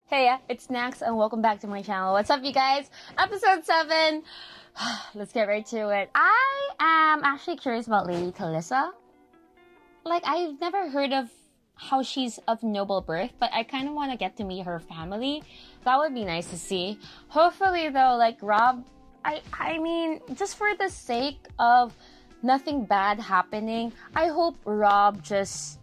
Hey, it's Nax and welcome back to my channel. What's up, you guys? Episode 7. Let's get right to it. I am actually curious about Lady Talisa. Like, I've never heard of how she's of noble birth, but I kind of want to get to meet her family. That would be nice to see. Hopefully, though, like Rob, I mean, just for the sake of nothing bad happening, I hope Rob just,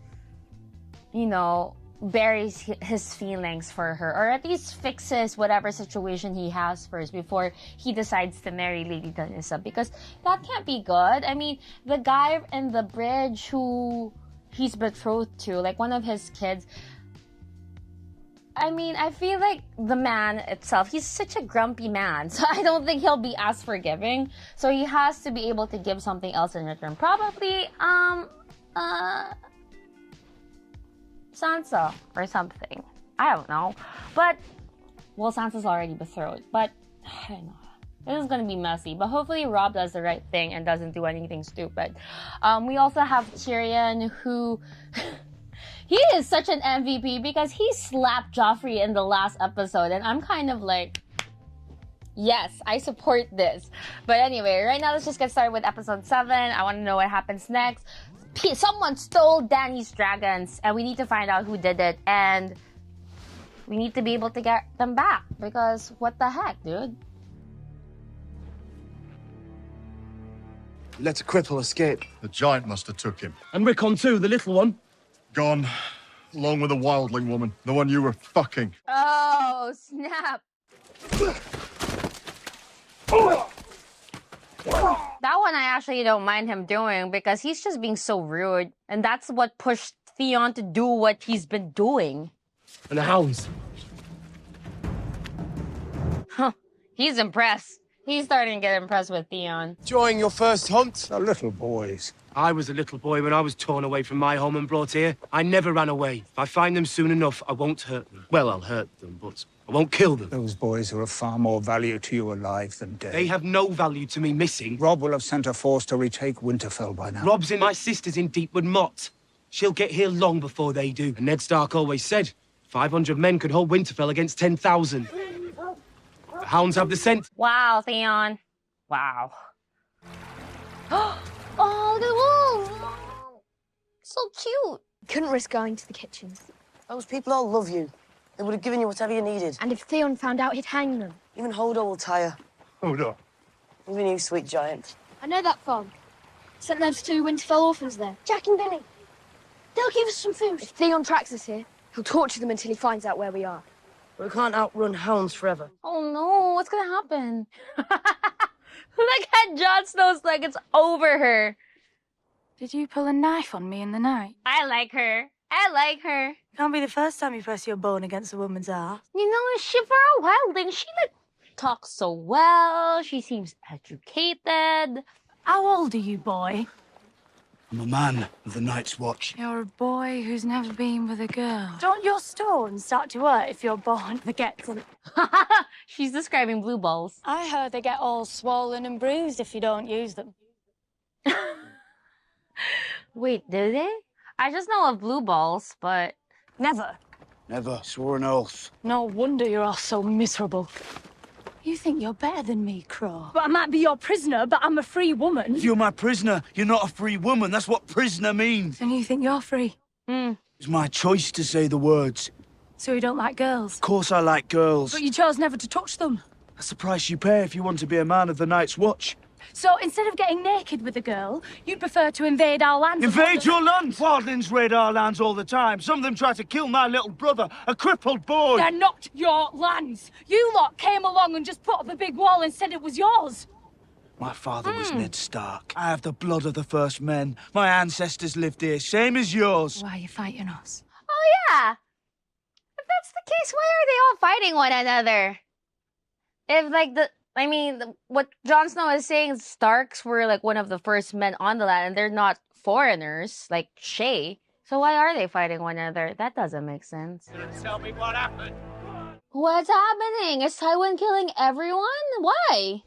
buries his feelings for her, or at least fixes whatever situation he has first before he decides to marry Lady Talisa, because that can't be good. I mean, the guy in the bridge who he's betrothed to, like one of his kids, I mean, I feel like the man itself, he's such a grumpy man, so I don't think he'll be as forgiving. So he has to be able to give something else in return. Probably, Sansa or something. I don't know. But, well, Sansa's already betrothed. But, I don't know. This is gonna be messy. But hopefully Rob does the right thing and doesn't do anything stupid. We also have Tyrion, who... he is such an MVP because he slapped Joffrey in the last episode. And I'm kind of like... yes, I support this. But anyway, right now let's just get started with episode 7. I want to know what happens next. Someone stole Dany's dragons, and we need to find out who did it, and we need to be able to get them back, because what the heck, dude? Let a cripple escape. The giant must have took him. And Rickon too, the little one. Gone, along with the wildling woman, the one you were fucking. Oh, snap. That one I actually don't mind him doing, because he's just being so rude. And that's what pushed Theon to do what he's been doing. And the hounds. Huh. He's impressed. He's starting to get impressed with Theon. Enjoying your first hunt? The little boys. I was a little boy when I was torn away from my home and brought here. I never ran away. If I find them soon enough, I won't hurt them. Well, I'll hurt them, but I won't kill them. Those boys are of far more value to you alive than dead. They have no value to me missing. Rob will have sent a force to retake Winterfell by now. Rob's in my sister's in Deepwood Motte. She'll get here long before they do. And Ned Stark always said 500 men could hold Winterfell against 10,000. The hounds have the scent. Wow, Theon. Wow. Oh, the wolves! So cute. Couldn't risk going to the kitchen. Those people all love you. They would have given you whatever you needed. And if Theon found out, he'd hang them. Even Hodor will tire. Hodor. Even you, sweet giant. I know that farm. Sent those 2 Winterfell orphans there. Jack and Billy. They'll give us some food. If Theon tracks us here, he'll torture them until he finds out where we are. We can't outrun hounds forever. Oh no, what's gonna happen? Look at Jon Snow's like it's over her. Did you pull a knife on me in the night? I like her. I like her. Can't be the first time you press your bone against a woman's ass. You know, she for a wildling, she like talks so well. She seems educated. How old are you, boy? I'm a man of the Night's Watch. You're a boy who's never been with a girl. Don't your stones start to hurt if you're born forgetful? She's describing blue balls. I heard they get all swollen and bruised if you don't use them. Wait, do they? I just know of blue balls, but... Never. Never swore an oath. No wonder you're all so miserable. You think you're better than me, Crow. But I might be your prisoner, but I'm a free woman. If you're my prisoner, you're not a free woman. That's what prisoner means. And you think you're free? It's my choice to say the words. So you don't like girls? Of course I like girls. But you chose never to touch them. That's the price you pay if you want to be a man of the Night's Watch. So instead of getting naked with a girl, you'd prefer to invade our land? Invade your land! Wildlings raid our lands all the time. Some of them try to kill my little brother, a crippled boy. They're not your lands. You lot came along and just put up a big wall and said it was yours. My father was Ned Stark. I have the blood of the first men. My ancestors lived here, same as yours. Why are you fighting us? Oh, yeah. If that's the case, why are they all fighting one another? If, like, what Jon Snow is saying, Starks were, like, one of the first men on the land, and they're not foreigners, like Shay. So why are they fighting one another? That doesn't make sense. Tell me what happened. What's happening? Is Tywin killing everyone? Why?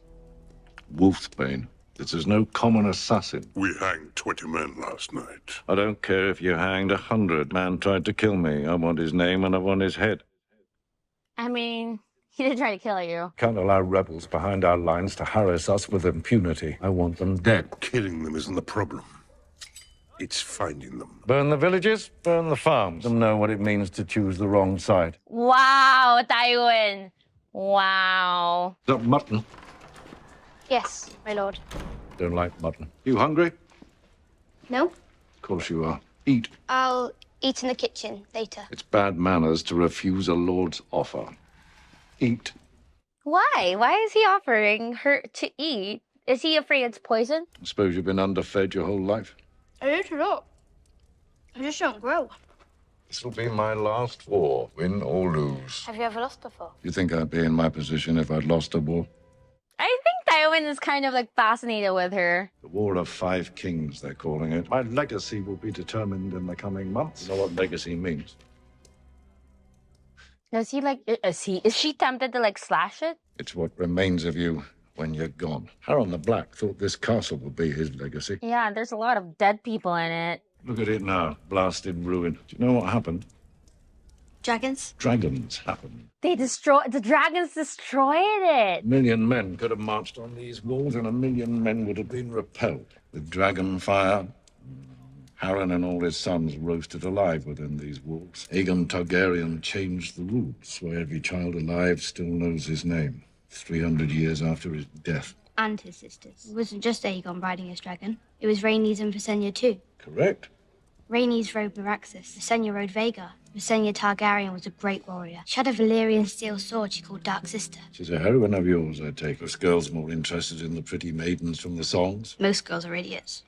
Wolfsbane. This is no common assassin. We hanged 20 men last night. I don't care if you hanged 100. Man tried to kill me. I want his name and I want his head. I mean, he did try to kill you. Can't allow rebels behind our lines to harass us with impunity. I want them dead. Killing them isn't the problem. It's finding them. Burn the villages, burn the farms. Let them know what it means to choose the wrong side. Wow, Tywin. Wow. Is that mutton? Yes, my lord. Don't like mutton. You hungry? No? Of course you are. Eat. I'll eat in the kitchen later. It's bad manners to refuse a lord's offer. Eat. Why? Why is he offering her to eat? Is he afraid it's poison? I suppose you've been underfed your whole life. I eat a lot. I just don't grow. This will be my last war, win or lose. Have you ever lost before? You think I'd be in my position if I'd lost a war? I think Tywin is kind of like fascinated with her. The War of Five Kings, they're calling it. My legacy will be determined in the coming months. You know what legacy means? Is he like, is she tempted to like slash it? It's what remains of you when you're gone. Harold the Black thought this castle would be his legacy. Yeah, there's a lot of dead people in it. Look at it now, blasted ruin. Do you know what happened? Dragons? Dragons happened. The dragons destroyed it. 1 million men could have marched on these walls, and 1 million men would have been repelled. With dragon fire, Harren and all his sons roasted alive within these walls. Aegon Targaryen changed the rules, where every child alive still knows his name, 300 years after his death. And his sisters. It wasn't just Aegon riding his dragon. It was Rhaenys and Visenya too. Correct. Rhaenys rode Meraxus. Visenya rode Vhagar. Visenya Targaryen was a great warrior. She had a Valyrian steel sword she called Dark Sister. She's a heroine of yours, I take. Us girls more interested in the pretty maidens from the songs. Most girls are idiots.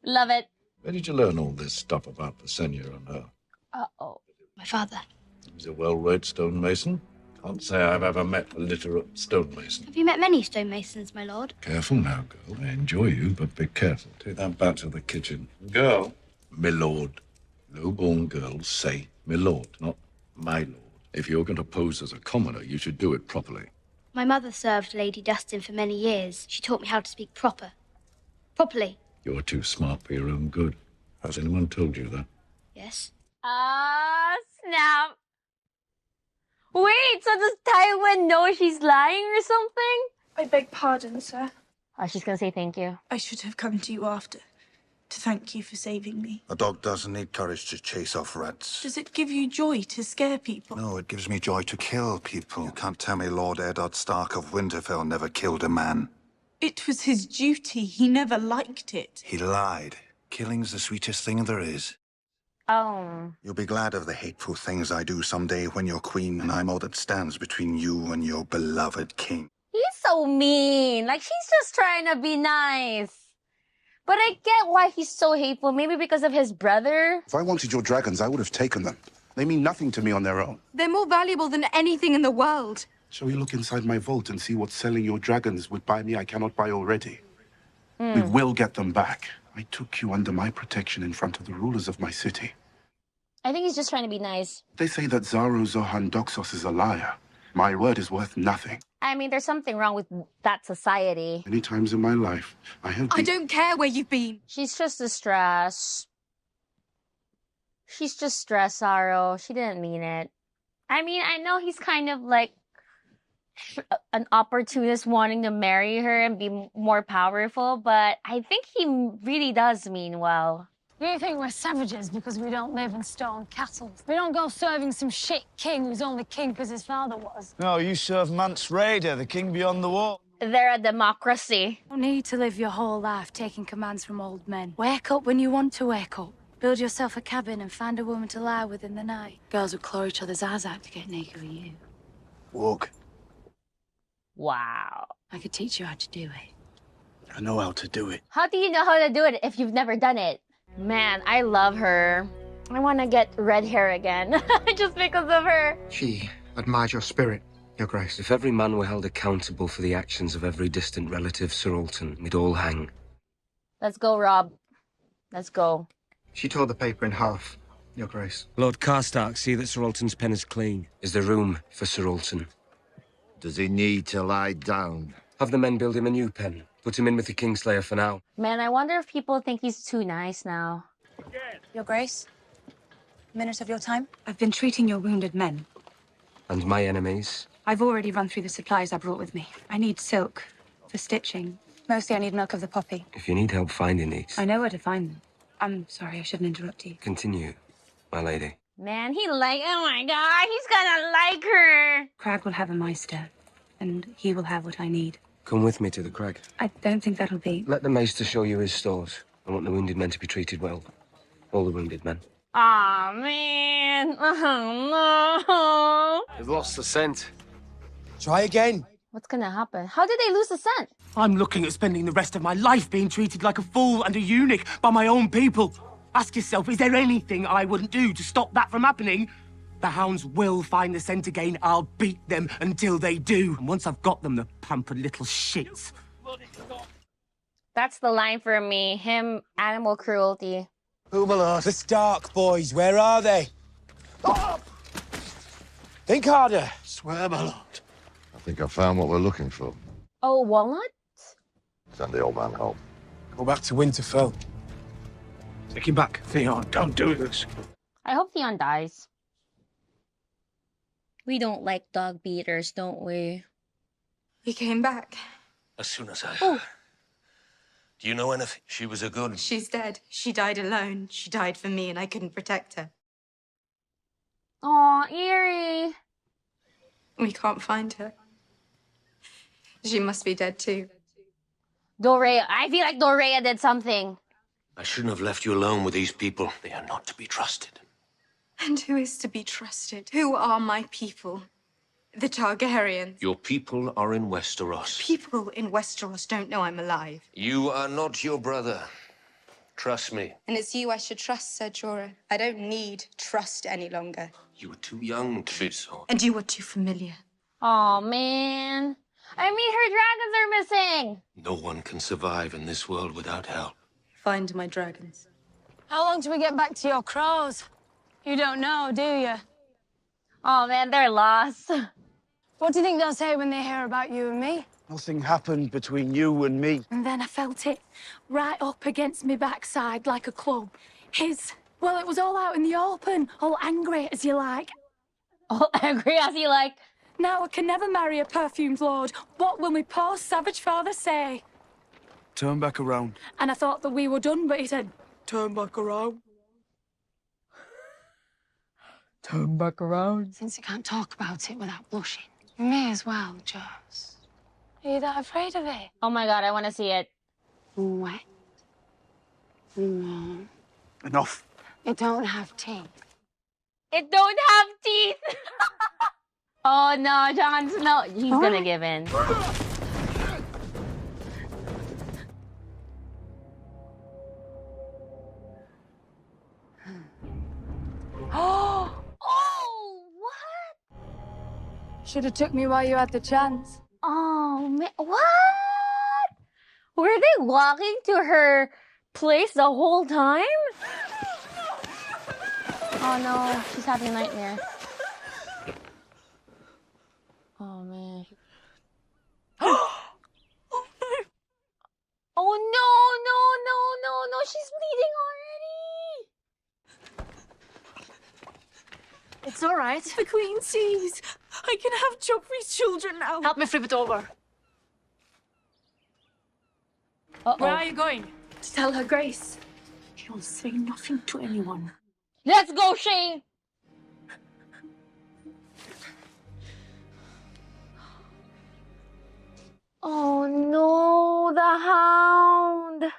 Love it. Where did you learn all this stuff about Visenya and her? Uh-oh. My father. He's a well-read stonemason. Can't say I've ever met a literate stonemason. Have you met many stonemasons, my lord? Careful now, girl. I enjoy you, but be careful. Take that back to the kitchen. Girl, my lord. Low-born girls say my lord, not my lord. If you're going to pose as a commoner, you should do it properly. My mother served Lady Dustin for many years. She taught me how to speak properly. You're too smart for your own good. Has anyone told you that? Yes. Ah, snap. Wait, so does Tywin know she's lying or something? I beg pardon, sir. Oh, she's gonna say thank you. I should have come to you after, to thank you for saving me. A dog doesn't need courage to chase off rats. Does it give you joy to scare people? No, it gives me joy to kill people. You can't tell me Lord Eddard Stark of Winterfell never killed a man. It was his duty. He never liked it. He lied. Killing's the sweetest thing there is. Oh. You'll be glad of the hateful things I do someday when you're queen and I'm all that stands between you and your beloved king. He's so mean. Like, she's just trying to be nice. But I get why he's so hateful. Maybe because of his brother. If I wanted your dragons, I would have taken them. They mean nothing to me on their own. They're more valuable than anything in the world. Shall we look inside my vault and see what selling your dragons would buy me I cannot buy already? We will get them back. I took you under my protection in front of the rulers of my city. I think he's just trying to be nice. They say that Zaro Zohan Doxos is a liar. My word is worth nothing. I mean, there's something wrong with that society. Many times in my life, I have I don't care where you've been. She's just distressed. She's just stressed, Zaro. She didn't mean it. I mean, I know he's kind of like an opportunist wanting to marry her and be more powerful, but I think he really does mean well. You think we're savages because we don't live in stone castles? We don't go serving some shit king who's only king because his father was. No, you serve Mance Rayder, the king beyond the wall. They're a democracy. You don't need to live your whole life taking commands from old men. Wake up when you want to wake up. Build yourself a cabin and find a woman to lie with in the night. Girls would claw each other's eyes out to get naked with you. Walk. Wow. I could teach you how to do it. I know how to do it. How do you know how to do it if you've never done it? Man, I love her. I want to get red hair again, just because of her. She admired your spirit, Your Grace. If every man were held accountable for the actions of every distant relative, Sir Alton, we'd all hang. Let's go, Rob. Let's go. She tore the paper in half, Your Grace. Lord Karstark, see that Sir Alton's pen is clean. Is there room for Sir Alton? Does he need to lie down? Have the men build him a new pen. Put him in with the Kingslayer for now. Man, I wonder if people think he's too nice now. Your Grace? Minute of your time? I've been treating your wounded men. And my enemies? I've already run through the supplies I brought with me. I need silk for stitching. Mostly I need milk of the poppy. If you need help finding these, I know where to find them. I'm sorry, I shouldn't interrupt you. continue, my lady. Man, oh my god, he's gonna like her. Crag will have a Meister, and he will have what I need. Come with me to the crag. I don't think that'll be... Let the maester show you his stores. I want the wounded men to be treated well. All the wounded men. Aw, man. Oh, no. They've lost the scent. Try again. What's gonna happen? How did they lose the scent? I'm looking at spending the rest of my life being treated like a fool and a eunuch by my own people. Ask yourself, is there anything I wouldn't do to stop that from happening? The hounds will find the scent again. I'll beat them until they do. And once I've got them, the pampered little shits. That's the line for me. Him, animal cruelty. Who, my lord? The Stark boys. Where are they? Oh! Think harder. Swear, my lord. I think I found what we're looking for. Oh, walnut? Send the old man home. Go back to Winterfell. Take him back. Theon, don't do this. I hope Theon dies. We don't like dog beaters, don't we? He came back. As soon as I... Oh. Do you know anything? She was a good... She's dead. She died alone. She died for me, and I couldn't protect her. Aw, eerie. We can't find her. She must be dead too. Dorea. I feel like Dorea did something. I shouldn't have left you alone with these people. They are not to be trusted. And who is to be trusted? Who are my people? The Targaryens. Your people are in Westeros. People in Westeros don't know I'm alive. You are not your brother. Trust me. And it's you I should trust, Ser Jorah. I don't need trust any longer. You are too young to be so. And you are too familiar. Aw, man. I mean, her dragons are missing. No one can survive in this world without help. Find my dragons. How long till we get back to your crows? You don't know, do you? Oh, man, they're lost. What do you think they'll say when they hear about you and me? Nothing happened between you and me. And then I felt it right up against me backside like a club. Well, it was all out in the open, all angry as you like. All angry as you like. Now I can never marry a perfumed lord. What will my poor savage father say? Turn back around. And I thought that we were done, but he said, Turn back around. Turn back around. Since you can't talk about it without blushing, you may as well just... Are you that afraid of it? Oh my god, I want to see it. What? No. Enough. It don't have teeth. It don't have teeth. Oh no, Jon Snow. He's gonna give in. Oh, what? Should have took me while you had the chance. Oh, man. What? Were they walking to her place the whole time? Oh, no. She's having a nightmare. Oh, man. Oh, no. She's bleeding already. It's all right. The Queen sees. I can have Joffrey's children now. Help me flip it over. Uh-oh. Where are you going? To tell her grace. She'll say nothing to anyone. Let's go, Shay. Oh, no. The Hound.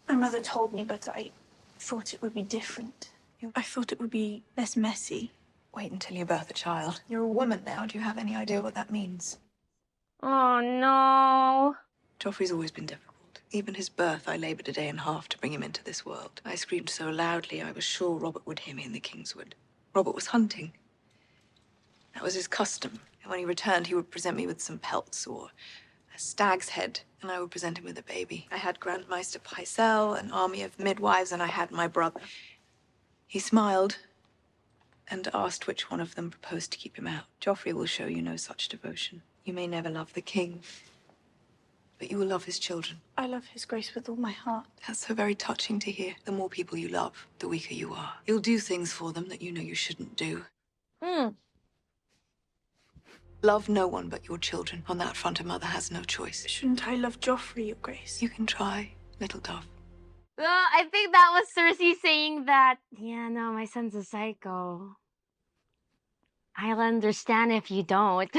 My mother told me, but I thought it would be different. I thought it would be less messy. Wait until you birth a child. You're a woman now. Do you have any idea what that means? Oh, no. Joffrey's always been difficult. Even his birth, I labored a day and a half to bring him into this world. I screamed so loudly, I was sure Robert would hear me in the Kingswood. Robert was hunting. That was his custom. And when he returned, he would present me with some pelts or a stag's head, and I would present him with a baby. I had Grand Maester Pycelle, an army of midwives, and I had my brother. He smiled and asked which one of them proposed to keep him out. Joffrey will show you no such devotion. You may never love the king, but but you will love his children. I love His Grace with all my heart. That's so very touching to hear. The more people you love, the weaker you are. You'll do things for them that you know you shouldn't do. Love no one but your children. On that front, a mother has no choice. Shouldn't I love Joffrey, Your Grace? You can try, little dove. Well, I think that was Cersei saying that, yeah, no, my son's a psycho. I'll understand if you don't.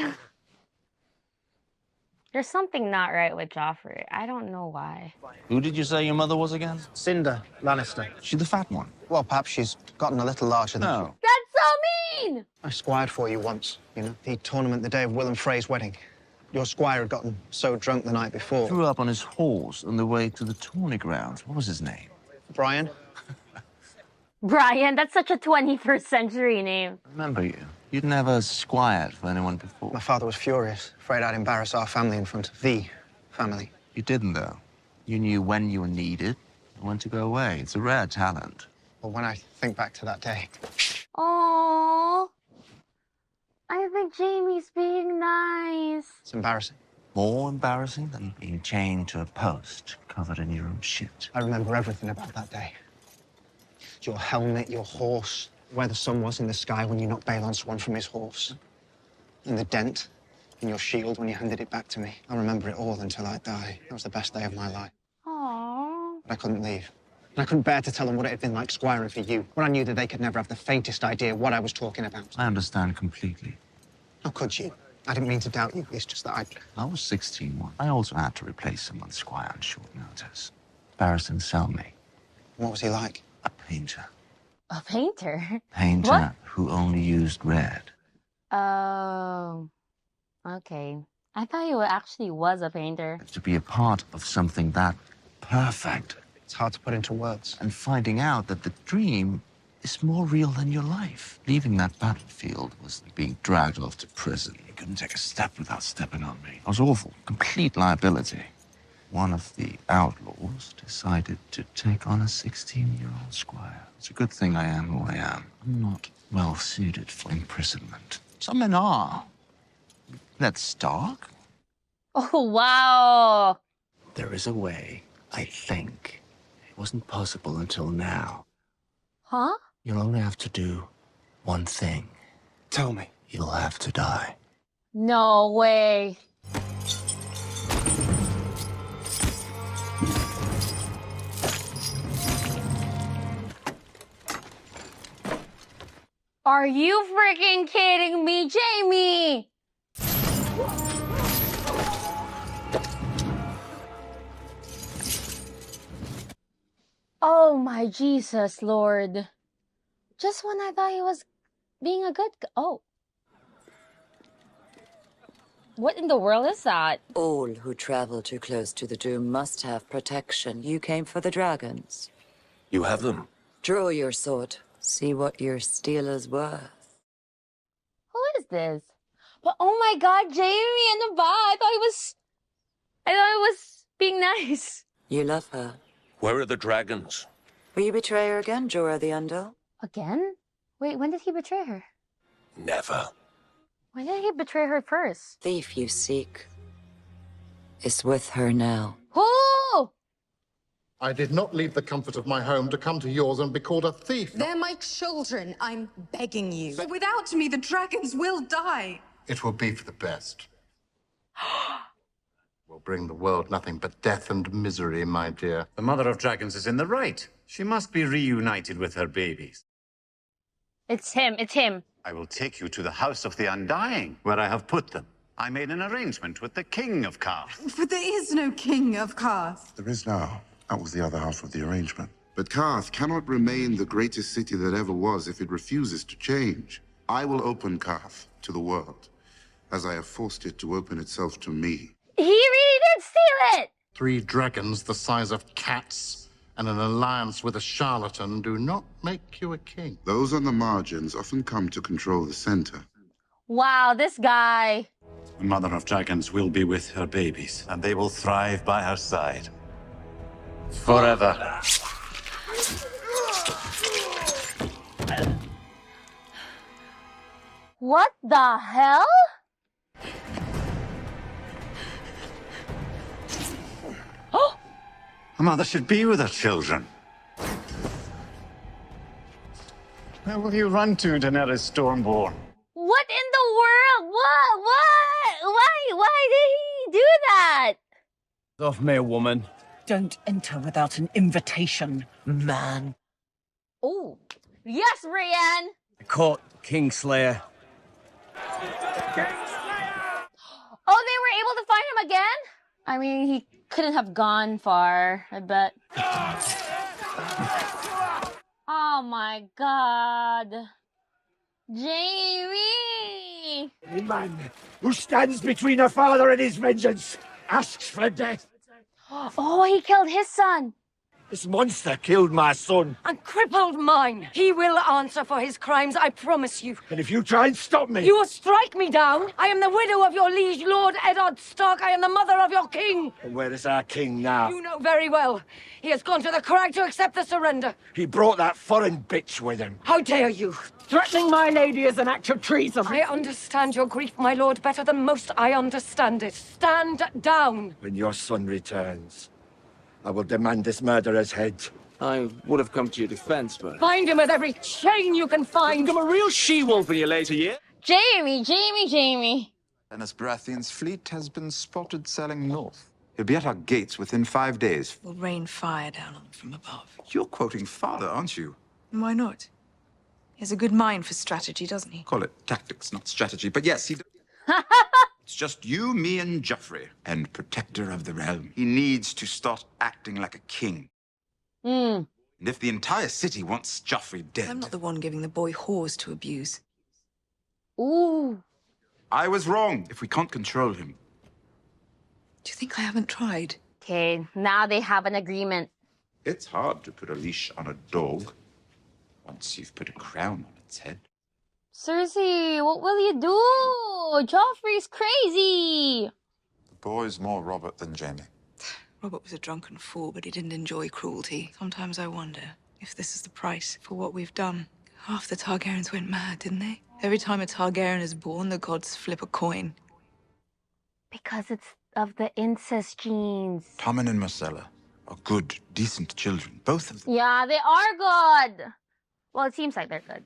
There's something not right with Joffrey. I don't know why. Who did you say your mother was again? Cinder Lannister. She the fat one? Well, perhaps she's gotten a little larger than No. That's so mean! I squired for you once, you know, the tournament the day of Will and Frey's wedding. Your squire had gotten so drunk the night before. Threw up on his horse on the way to the tourney grounds. What was his name? Brian? Brian, that's such a 21st century name. Remember you. You'd never squired for anyone before. My father was furious, afraid I'd embarrass our family in front of the family. You didn't, though. You knew when you were needed and when to go away. It's a rare talent. Well, when I think back to that day... Oh, I think Jamie's being nice. It's embarrassing. More embarrassing than being chained to a post covered in your own shit. I remember everything about that day. Your helmet, your horse, where the sun was in the sky when you knocked Balon Swan from his horse, and the dent in your shield when you handed it back to me. I remember it all until I die. That was the best day of my life. Aww. But I couldn't leave. And I couldn't bear to tell them what it had been like squiring for you, when I knew that they could never have the faintest idea what I was talking about. I understand completely. How could you? I didn't mean to doubt you. It's just that I was 16 once. I also had to replace someone's squire on short notice. Barristan Selmy. What was he like? A painter. A painter? Painter What? who only used red. Oh, okay. I thought he actually was a painter. To be a part of something that perfect. It's hard to put into words. And finding out that the dream is more real than your life. Leaving that battlefield was like being dragged off to prison. You couldn't take a step without stepping on me. I was awful. Complete liability. One of the outlaws decided to take on a 16-year-old squire. It's a good thing I am who I am. I'm not well suited for imprisonment. Some men are. Ned Stark? Oh, wow. There is a way, I think. It wasn't possible until now. Huh? You'll only have to do one thing. Tell me. You'll have to die. No way. Are you freaking kidding me, Jamie? Oh my Jesus, Lord. Just when I thought he was being a good oh. What in the world is that? All who travel too close to the doom must have protection. You came for the dragons. You have them? Draw your sword. See what your steel is worth. Who is this? But oh my God, Jamie in the bar. I thought he was being nice. You love her. Where are the dragons? Will you betray her again, Jorah the Underl? Again? Wait, when did he betray her? Never. When did he betray her first? Thief you seek is with her now. Who? I did not leave the comfort of my home to come to yours and be called a thief. They're my children. I'm begging you. Without me, the dragons will die. It will be for the best. Will bring the world nothing but death and misery, my dear. The Mother of Dragons is in the right. She must be reunited with her babies. It's him. It's him. I will take you to the House of the Undying, where I have put them. I made an arrangement with the King of Karth. But there is no king of Karth. There is now. That was the other half of the arrangement. But Karth cannot remain the greatest city that ever was if it refuses to change. I will open Karth to the world, as I have forced it to open itself to me. He really did steal it! 3 dragons the size of cats and an alliance with a charlatan do not make you a king. Those on the margins often come to control the center. Wow, this guy. The Mother of Dragons will be with her babies, and they will thrive by her side. Forever. What the hell? A mother should be with her children. Where will you run to, Daenerys Stormborn? What in the world? What? Why did he do that? Off me, woman. Don't enter without an invitation, man. Oh, yes, Brienne. Caught Kingslayer. Oh, they were able to find him again? I mean, he couldn't have gone far, I bet. Oh my god. Jamie! Any man who stands between a father and his vengeance asks for death. Oh, he killed his son. This monster killed my son. And crippled mine. He will answer for his crimes, I promise you. And if you try and stop me... You will strike me down. I am the widow of your liege lord, Eddard Stark. I am the mother of your king. And where is our king now? You know very well. He has gone to the crag to accept the surrender. He brought that foreign bitch with him. How dare you? Threatening my lady is an act of treason. I understand your grief, my lord, better than most. I understand it. Stand down. When your son returns, I will demand this murderer's head. I would have come to your defense, but... Find him with every chain you can find. Become a real she-wolf in your later years. Jamie. Dennis Baratheon's fleet has been spotted sailing north. He'll be at our gates within 5 days. We'll rain fire down on them from above. You're quoting father, aren't you? And why not? He has a good mind for strategy, doesn't he? Call it tactics, not strategy. But yes, he... It's just you, me, and Joffrey, and protector of the realm. He needs to start acting like a king. And if the entire city wants Joffrey dead... I'm not the one giving the boy whores to abuse. Ooh. I was wrong. If we can't control him... Do you think I haven't tried? Okay, now they have an agreement. It's hard to put a leash on a dog once you've put a crown on its head. Cersei, what will you do? Joffrey's crazy. The boy's more Robert than Jamie. Robert was a drunken fool, but he didn't enjoy cruelty. Sometimes I wonder if this is the price for what we've done. Half the Targaryens went mad, didn't they? Every time a Targaryen is born, the gods flip a coin. Because it's of the incest genes. Tommen and Myrcella are good, decent children. Both of them. Yeah, they are good. Well, it seems like they're good.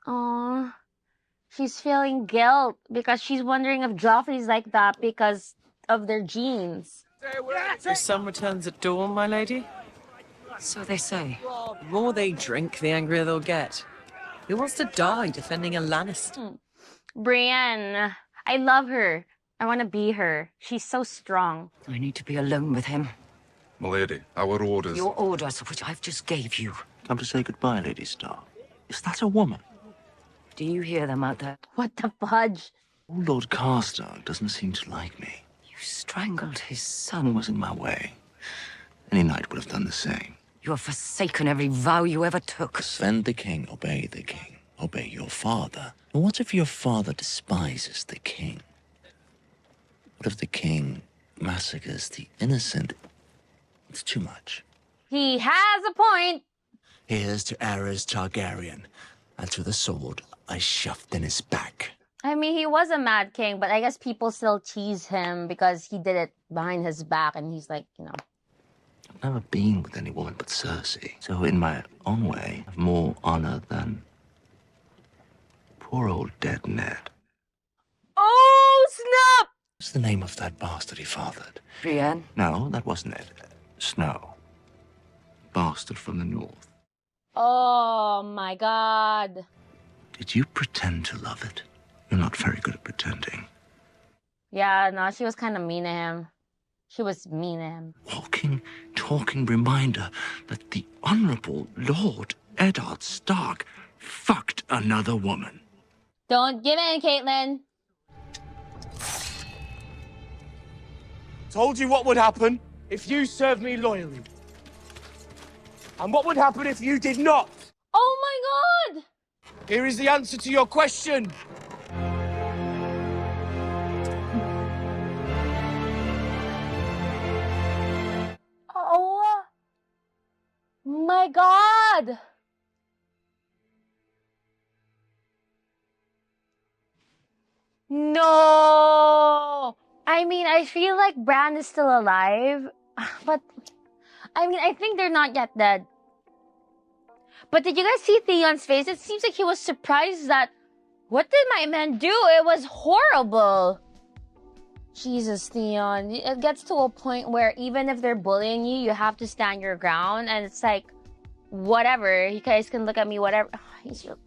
Aww. She's feeling guilt because she's wondering if Joffrey's like that because of their genes. Your son returns at dawn, my lady? So they say. The more they drink, the angrier they'll get. Who wants to die defending a Lannister? Brienne. I love her. I want to be her. She's so strong. I need to be alone with him. Milady, our orders... Your orders, which I've just gave you. Come to say goodbye, Lady Stark. Is that a woman? Do you hear them out there? What the fudge? Lord Karstark doesn't seem to like me. You strangled his son. Son was in my way. Any knight would have done the same. You have forsaken every vow you ever took. Defend the king, obey the king. Obey your father. And what if your father despises the king? What if the king massacres the innocent? It's too much. He has a point. Here's to Aerys Targaryen, and to the sword I shoved in his back. I mean, he was a mad king, but I guess people still tease him because he did it behind his back, and he's like, you know. I've never been with any woman but Cersei, so in my own way, I have more honor than poor old dead Ned. Oh, snap! What's the name of that bastard he fathered? Brienne? No, that wasn't it. Snow. Bastard from the north. Oh, my God. Did you pretend to love it? You're not very good at pretending. Yeah, no, she was kind of mean to him. She was mean to him. Walking, talking reminder that the Honorable Lord Eddard Stark fucked another woman. Don't give in, Caitlyn. Told you what would happen if you served me loyally. And what would happen if you did not? Oh my God! Here is the answer to your question. Oh my God! No! I I mean, I feel like Bran is still alive, but I mean, I think they're not yet dead. But did you guys see Theon's face? It seems like he was surprised that, what did my men do? It was horrible. Jesus, Theon. It gets to a point where even if they're bullying you, you have to stand your ground. And it's like, whatever. You guys can look at me, whatever. He's just...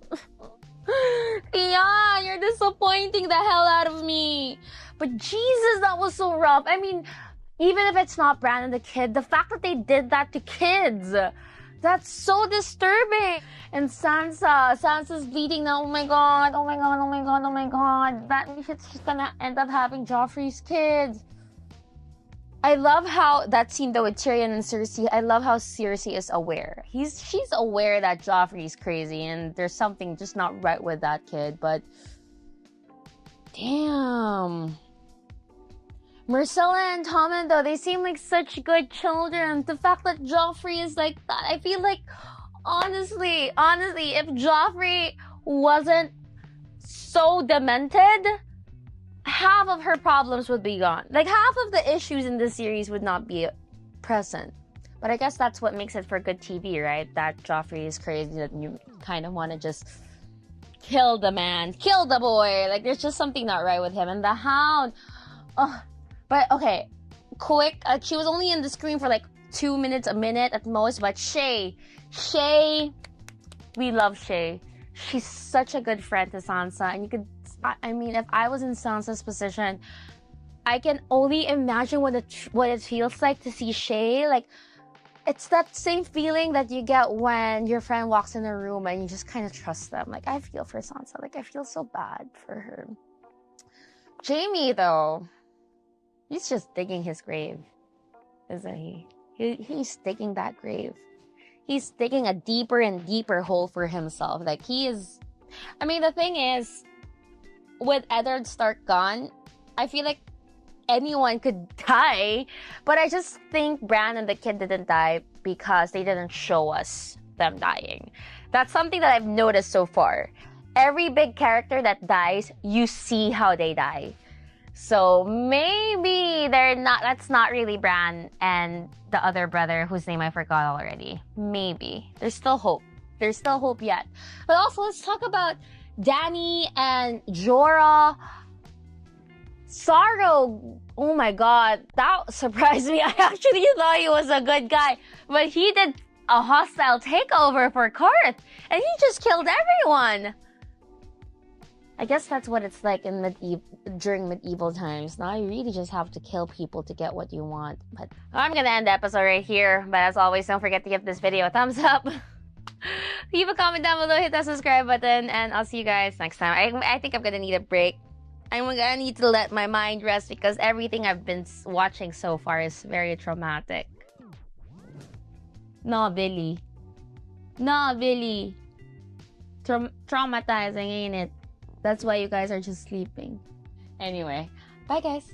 Theon, you're disappointing the hell out of me. But Jesus, that was so rough. I mean, even if it's not Bran and the kid, the fact that they did that to kids, that's so disturbing. And Sansa's bleeding now. Oh my god, oh my god, oh my god, oh my god. That means she's gonna end up having Joffrey's kids. I love how that scene though with Tyrion and Cersei, I love how Cersei is aware. She's aware that Joffrey's crazy and there's something just not right with that kid, but damn. Myrcella and Tommen though, they seem like such good children. The fact that Joffrey is like that, I feel like honestly, if Joffrey wasn't so demented, half of her problems would be gone. Like, half of the issues in this series would not be present. But I guess that's what makes it for good TV, right? That Joffrey is crazy, that you kind of want to just kill the man, kill the boy. Like, there's just something not right with him. And the Hound, oh, but okay, quick, she was only in the screen for like 2 minutes, a minute at most, but Shae, we love Shae. She's such a good friend to Sansa, and you could, I mean, if I was in Sansa's position, I can only imagine what it feels like to see Shae. Like, it's that same feeling that you get when your friend walks in a room and you just kind of trust them. Like, I feel for Sansa. Like, I feel so bad for her. Jaime, though, he's just digging his grave, isn't he? He's digging that grave. He's digging a deeper and deeper hole for himself. Like, he is... I mean, the thing is, with Eddard Stark gone, I feel like anyone could die, but I just think Bran and the kid didn't die because they didn't show us them dying. That's something that I've noticed so far. Every big character that dies, you see how they die. So maybe that's not really Bran and the other brother whose name I forgot already. Maybe. There's still hope. There's still hope yet. But also, let's talk about Dany and Jorah. Sorrow, oh my god, that surprised me. I actually thought he was a good guy, but he did a hostile takeover for Qarth, and he just killed everyone. I guess that's what it's like in during medieval times. Now you really just have to kill people to get what you want. But I'm gonna end the episode right here. But as always, don't forget to give this video a thumbs up. Leave a comment down below, hit that subscribe button, and I'll see you guys next time. I think I'm gonna need a break. I'm gonna need to let my mind rest because everything I've been watching so far is very traumatic. No, Billy. No, Billy. Traumatizing, ain't it? That's why you guys are just sleeping. Anyway, bye guys.